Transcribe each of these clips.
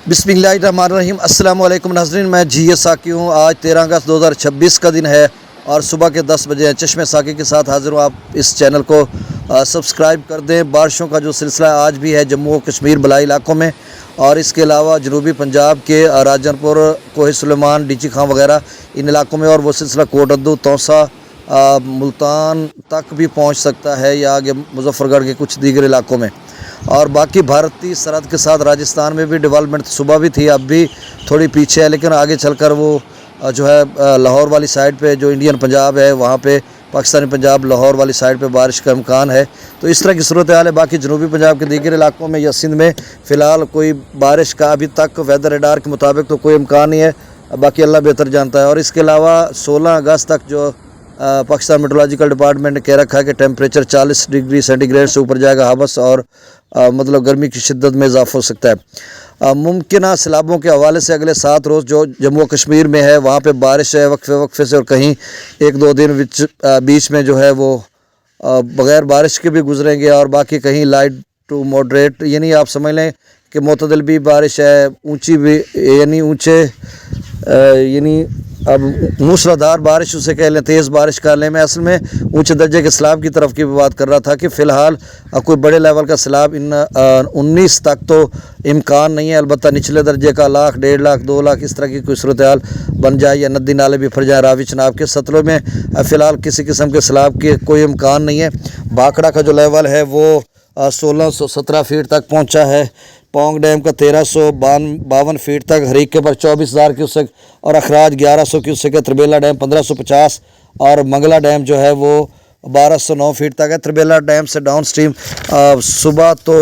बिस्मिल्लाहिर्रहमानिर्रहीम। अस्सलाम वालेकुम नाज़रीन, मैं जी साकी हूँ। आज 13 अगस्त 2026 का दिन है और सुबह के 10 बजे हैं। चश्मे साकी के साथ हाज़िर हूँ। आप इस चैनल को सब्सक्राइब कर दें। बारिशों का जो सिलसिला आज भी है जम्मू और कश्मीर बलाई इलाकों में, और इसके अलावा जनूबी पंजाब के राजनपुर, कोहे सुलेमान, डीची खां वगैरह इन इलाकों में, और वो सिलसिला कोटद्दू, तौसा, मुल्तान तक भी पहुँच सकता है, या आगे मुजफ्फरगढ़ के कुछ दीगर इलाकों में। और बाकी भारतीय सरहद के साथ राजस्थान में भी डेवलपमेंट सुबह भी थी, अब भी थोड़ी पीछे है, लेकिन आगे चलकर वो जो है लाहौर वाली साइड पे, जो इंडियन पंजाब है वहाँ पे, पाकिस्तानी पंजाब लाहौर वाली साइड पे बारिश का इम्कान है। तो इस तरह की सूरत हाल है। बाकी जनूबी पंजाब के दीगर इलाकों में या सिंध में फ़िलहाल कोई बारिश का अभी तक वेदर रडार के मुताबिक तो कोई इम्कान नहीं है, बाकी अल्लाह बेहतर जानता है। और इसके अलावा 16 अगस्त तक जो पाकिस्तान मेट्रोलॉजिकल डिपार्टमेंट ने कह रखा है कि टेम्परेचर 40 डिग्री सेंटीग्रेड से ऊपर जाएगा हवस, और मतलब गर्मी की शिद्दत में इजाफा हो सकता है। मुमकिन सैलाबों के हवाले से अगले 7 रोज़ जो जम्मू कश्मीर में है वहाँ पे बारिश है वक्फे से, और कहीं 1-2 दिन बीच में जो है वो बग़ैर बारिश के भी गुजरेंगे, और बाकी कहीं लाइट टू मॉडरेट, यानी आप समझ लें कि मोतदल भी बारिश है, ऊंची भी, यानी ऊंचे, यानी अब मूसलाधार बारिश उसे कह लें, तेज़ बारिश कर लें। मैं असल में ऊंचे दर्जे के सैलाब की तरफ की भी बात कर रहा था कि फ़िलहाल कोई बड़े लेवल का सैलाब इन 19 तक तो इम्कान नहीं है। अलबत्ता निचले दर्जे का 1 लाख, 1.5 लाख, 2 लाख इस तरह की कोई सूरत हाल बन जाए, या नदी नाले भी फट जाए रावी चनाब के। सतलुज में फ़िलहाल किसी किस्म के सैलाब के कोई इम्कान नहीं है। भाखड़ा का जो लेवल है वो 1617 फीट तक पहुंचा है। पौंग डैम का 1352 फीट तक, हरीके पर 24,000 क्यूसेक, और अखराज 1100 क्यूसेक है। त्रिबेला डैम 1550, और मंगला डैम जो है वो 1209 फीट तक है। त्रिबेला डैम से डाउन स्ट्रीम सुबह तो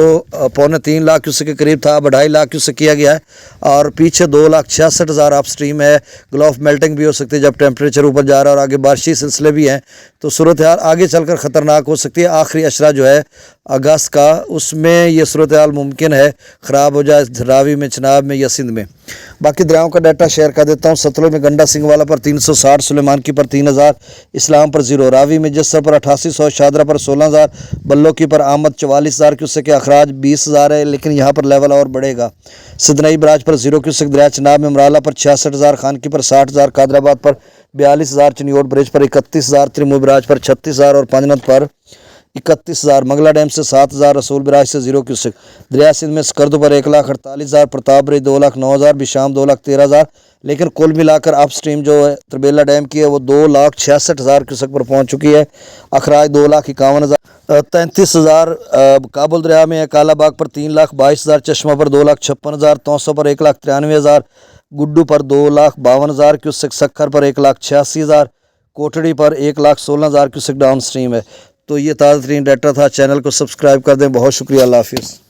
2.25 लाख क्यूसेक के करीब था, अब 2.5 लाख क्यूसेक किया गया है, और पीछे 2,66,000 अप स्ट्रीम है। ग्लोफ मेल्टिंग भी हो सकती है जब टेम्परेचर ऊपर जा रहा है, और आगे बारिशी सिलसिले भी हैं, तो सूरत हाल आगे चलकर ख़तरनाक हो सकती है। आखिरी अशरा जो है अगस्त का, उसमें ये सूरत हाल मुमकिन है ख़राब हो जाए रावी में, चनाब में या सिंध में। बाकी दरियाओं का डाटा शेयर कर देता हूँ। सतलुज में गंडा सिंह वाला पर 360, सुलेमान की पर 3000, इस्लाम पर 0, रावी में जस्सर पर 8800, शादरा पर 16000, बल्लो की पर आमद 44,000 क्यूसेक के, अखराज 20,000 है, लेकिन यहाँ पर लेवल और बढ़ेगा। सिदनई बराज पर 0 क्यूसेक, दरिया चनाब में मराला पर 66,000, खान की पर 60,000, कादराबाद पर 42,000, चनियोट ब्रिज पर 31,000, त्रिमू बराज पर 36,000, और पंजनत पर 31,000, मंगला डैम से 7,000, रसूल बराज से 0 क्यूसेक। दरिया सिंध में स्कर्दो पर 1,48,000, प्रताप ब्रिज 2,09,000, बिशाम 2,13,000, लेकिन कुल मिलाकर अप स्ट्रीम जो है त्रिबेला डैम की है वो 2,66,000 क्यूसेक पर पहुंच चुकी है। अखराज 2,51,000, 33,000 काबुल दरिया में है। कालाबाग पर 3,22,000, चश्मा पर 2,56,000, तौसा पर 1,93,000, गुड्डू पर 2,52,000 क्यूसेक, सक्खर पर 1,86,000, कोटड़ी पर 1,16,000 क्यूसेक डाउन स्ट्रीम है। तो ये ताज़ा तरीन डाटा था। चैनल को सब्सक्राइब कर दें। बहुत शुक्रिया। अल्लाह हाफिज़।